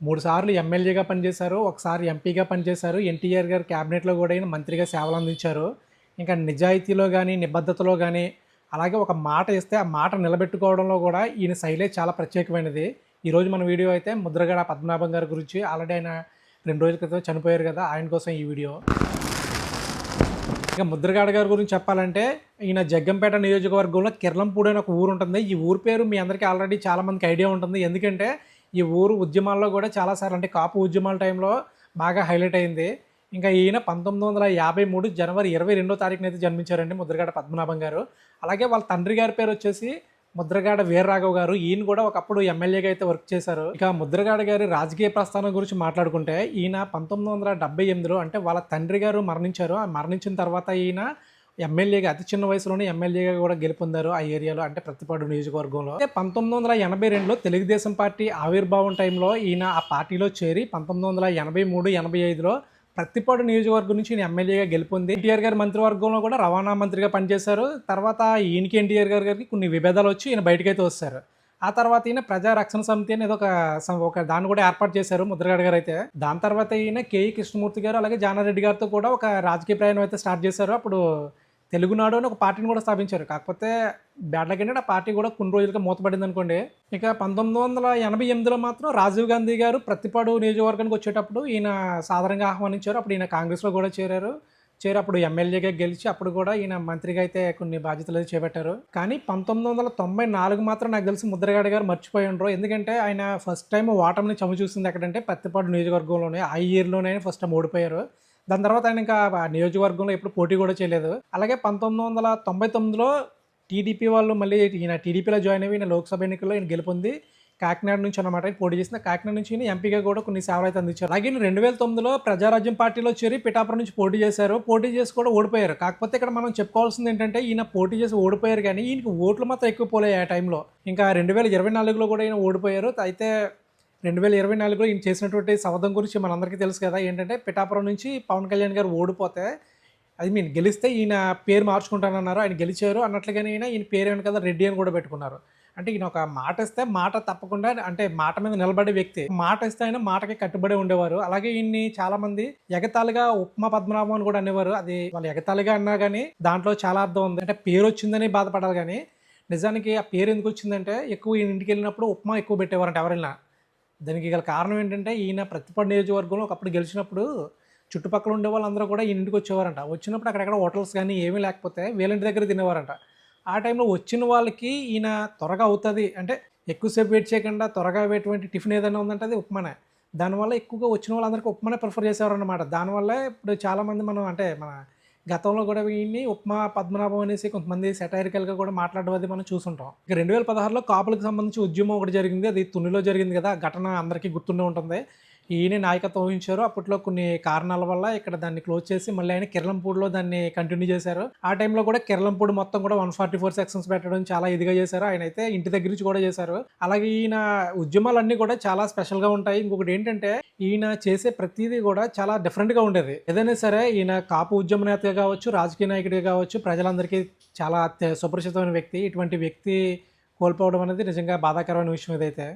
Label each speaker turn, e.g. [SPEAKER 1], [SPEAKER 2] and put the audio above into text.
[SPEAKER 1] 3 సార్లు ఎమ్మెల్యేగా పనిచేశారు. ఒకసారి ఎంపీగా పనిచేశారు. ఎన్టీఆర్ గారి క్యాబినెట్‌లో కూడా ఈయన మంత్రిగా సేవలందించారు. ఇంకా నిజాయితీలో గాని, నిబద్ధతలో గాని, అలాగే ఒక మాట ఇస్తే ఆ మాట నిలబెట్టుకోవడంలో కూడా ఈయన శైలే చాలా ప్రత్యేకమైనది. ఈరోజు మన వీడియో అయితే ముద్రగడ పద్మనాభం గారి గురించి. ఆల్రెడీ ఆయన 2 రోజుల క్రితం చనిపోయారు కదా! ఆయన కోసం ఈ వీడియో. ఇక ముద్రగడ గారి గురించి చెప్పాలంటే, ఈయన జగ్గంపేట నియోజకవర్గంలో కిర్లంపూడి అని ఒక ఊరుంటుంది. ఈ ఊరు పేరు మీ అందరికీ ఆల్రెడీ చాలామందికి ఐడియా ఉంటుంది. ఎందుకంటే, ఈ ఊరు ఉద్యమాల్లో కూడా చాలా సార్లు అంటే కాపు ఉద్యమాల టైంలో బాగా హైలైట్ అయింది. ఇంకా ఈయన 1953 జనవరి 22వ తారీఖున అయితే జన్మించారండి ముద్రగడ పద్మనాభం గారు. అలాగే వాళ్ళ తండ్రి గారి పేరు వచ్చేసి ముద్రగడ వీర్రాఘవ్ గారు. ఈయన కూడా ఒకప్పుడు ఎమ్మెల్యేగా అయితే వర్క్ చేశారు. ఇక ముద్రగడ గారి రాజకీయ ప్రస్థానం గురించి మాట్లాడుకుంటే, ఈయన 1978లో అంటే వాళ్ళ తండ్రి గారు మరణించారు. ఆ మరణించిన తర్వాత ఈయన ఎమ్మెల్యేగా అతి చిన్న వయసులోనే ఎమ్మెల్యేగా కూడా గెలుపొందారు ఆ ఏరియాలో, అంటే ప్రతిపాడు నియోజకవర్గంలో. 1982లో తెలుగుదేశం పార్టీ ఆవిర్భావం టైంలో ఈయన ఆ పార్టీలో చేరి 1983, 85లో ప్రతిపాడు నియోజకవర్గం నుంచి ఈయన ఎమ్మెల్యేగా గెలుపొంది ఎన్టీఆర్ గారి మంత్రివర్గంలో కూడా రవాణా మంత్రిగా పనిచేశారు. తర్వాత ఈయనకి ఎన్టీఆర్ గారికి కొన్ని విభేదాలు వచ్చి ఈయన బయటకైతే వస్తారు. ఆ తర్వాత ఈయన ప్రజా రక్షణ సమితి అనేది ఒక దాన్ని కూడా ఏర్పాటు చేశారు ముద్రగడ గారు అయితే. దాని తర్వాత ఈయన కేఈ కృష్ణమూర్తి గారు అలాగే జానారెడ్డి గారితో కూడా ఒక రాజకీయ ప్రయాణం అయితే స్టార్ట్ చేశారు. అప్పుడు తెలుగునాడు అని ఒక పార్టీని కూడా స్థాపించారు. కాకపోతే బ్యాడ్ లక్ ఏంటంటే ఆ పార్టీ కూడా కొన్ని రోజులుగా మూతపడింది అనుకోండి. ఇక 1988లో మాత్రం రాజీవ్ గాంధీ గారు ప్రతిపాడు నియోజకవర్గానికి వచ్చేటప్పుడు ఈయన సాధారణంగా ఆహ్వానించారు. అప్పుడు ఈయన కాంగ్రెస్లో కూడా చేరారు. అప్పుడు ఎమ్మెల్యేగా గెలిచి అప్పుడు కూడా ఈయన మంత్రిగా అయితే కొన్ని బాధ్యతలు అయితే చేపట్టారు. కానీ 1994 మాత్రం నాకు తెలిసి ముద్రగడ గారు మర్చిపోయి ఉండరు. ఎందుకంటే ఆయన ఫస్ట్ టైం ఓటమిని చవి చూసింది ఎక్కడంటే ప్రతిపాడు నియోజకవర్గంలోనే. ఆ ఇయర్లోనే ఫస్ట్ టైం ఓడిపోయారు. దాని తర్వాత ఆయన ఇంకా ఆ నియోజకవర్గంలో ఎప్పుడు పోటీ కూడా చేయలేదు. అలాగే 1999లో టీడీపీ వాళ్ళు మళ్ళీ ఈయన టీడీపీలో జాయిన్ అయ్యి ఈయన లోక్సభ ఎన్నికల్లో ఈయన గెలుపొంది కాకినాడ నుంచి అన్నమాట పోటీ చేసిన. కాకినాడ నుంచి ఈయన ఎంపీగా కూడా కొన్ని సేవలు అయితే అందించారు. అలాగే 2009లో ప్రజారాజ్యం పార్టీలో చేరి పిఠాపురం నుంచి పోటీ చేశారు. పోటీ చేసి కూడా ఓడిపోయారు. కాకపోతే ఇక్కడ మనం చెప్పుకోవాల్సింది ఏంటంటే ఈయన పోటీ చేసి ఓడిపోయారు కానీ ఈయనకి ఓట్లు మాత్రం ఎక్కువ పోయాయి ఆ టైంలో. ఇంకా 2024లో కూడా ఈయన ఓడిపోయారు. అయితే 2024లో ఈయన చేసినటువంటి శపథం గురించి మనందరికీ తెలుసు కదా. ఏంటంటే పిఠాపురం నుంచి పవన్ కళ్యాణ్ గారు ఓడిపోతే గెలిస్తే ఈయన పేరు మార్చుకుంటానన్నారు. ఆయన గెలిచారు అన్నట్లుగానే ఈయన పేరు ఏమని కదా రెడ్డి అని కూడా పెట్టుకున్నారు. అంటే ఈయన ఒక మాట ఇస్తే మాట తప్పకుండా, అంటే మాట మీద నిలబడే వ్యక్తి. మాట ఇస్తే ఆయన మాటకి కట్టుబడి ఉండేవారు. అలాగే ఈయన్ని చాలా మంది ఎగతాళిగా ఉప్మా పద్మనాభం అని కూడా అనేవారు. అది వాళ్ళు ఎగతాళిగా అన్నా కానీ దాంట్లో చాలా అర్థం ఉంది. అంటే పేరు వచ్చిందని బాధపడాలి కానీ నిజానికి ఆ పేరు ఎందుకు వచ్చిందంటే ఎక్కువ ఈయన ఇంటికి వెళ్ళినప్పుడు ఉప్మా ఎక్కువ పెట్టేవారంట ఎవరైనా. దానికి గల కారణం ఏంటంటే ఈయన ప్రతిపాడు నియోజకవర్గంలో ఒకప్పుడు గెలిచినప్పుడు చుట్టుపక్కల ఉండే వాళ్ళందరూ కూడా ఈయన ఇంటికి వచ్చేవారంట. వచ్చినప్పుడు అక్కడెక్కడ హోటల్స్ కానీ ఏమీ లేకపోతే వీళ్ళంటి దగ్గర తినేవారంట. ఆ టైంలో వచ్చిన వాళ్ళకి ఈయన త్వరగా అవుతుంది అంటే ఎక్కువసేపు వెయిట్ చేయకుండా త్వరగా అయ్యేటువంటి టిఫిన్ ఏదైనా ఉందంటే అది ఉప్మానే. దానివల్ల ఎక్కువగా వచ్చిన వాళ్ళందరికీ ఉప్మానే ప్రిఫర్ చేసేవారన్నమాట. దానివల్ల ఇప్పుడు చాలామంది మనం అంటే మన గతంలో కూడా ఈయన్ని ఉప్మా పద్మనాభం అనేసి కొంతమంది సెటైరికల్గా కూడా మాట్లాడడం అది మనం చూసుంటాం. ఇక 2016లో కాపులకు సంబంధించి ఉద్యమం ఒకటి జరిగింది. అది తునిలో జరిగింది కదా. ఘటన అందరికీ గుర్తుండే ఉంటుంది. ఈయనే నాయకత్వం వహించారు. అప్పట్లో కొన్ని కారణాల వల్ల ఇక్కడ దాన్ని క్లోజ్ చేసి మళ్ళీ ఆయన కిర్లంపూడిలో దాన్ని కంటిన్యూ చేశారు. ఆ టైంలో కూడా కిర్లంపూడి మొత్తం కూడా 144 సెక్షన్స్ పెట్టడం చాలా ఇదిగా చేశారు. ఆయన అయితే ఇంటి దగ్గర నుంచి కూడా చేశారు. అలాగే ఈయన ఉద్యమాలన్నీ కూడా చాలా స్పెషల్గా ఉంటాయి. ఇంకొకటి ఏంటంటే ఈయన చేసే ప్రతిదీ కూడా చాలా డిఫరెంట్గా ఉండేది. ఏదైనా సరే ఈయన కాపు ఉద్యమ నేతగా కావచ్చు, రాజకీయ నాయకుడిగా కావచ్చు, ప్రజలందరికీ చాలా సుపరిచితమైన వ్యక్తి. ఇటువంటి వ్యక్తి కోల్పోవడం అనేది నిజంగా బాధాకరమైన విషయం ఇదైతే.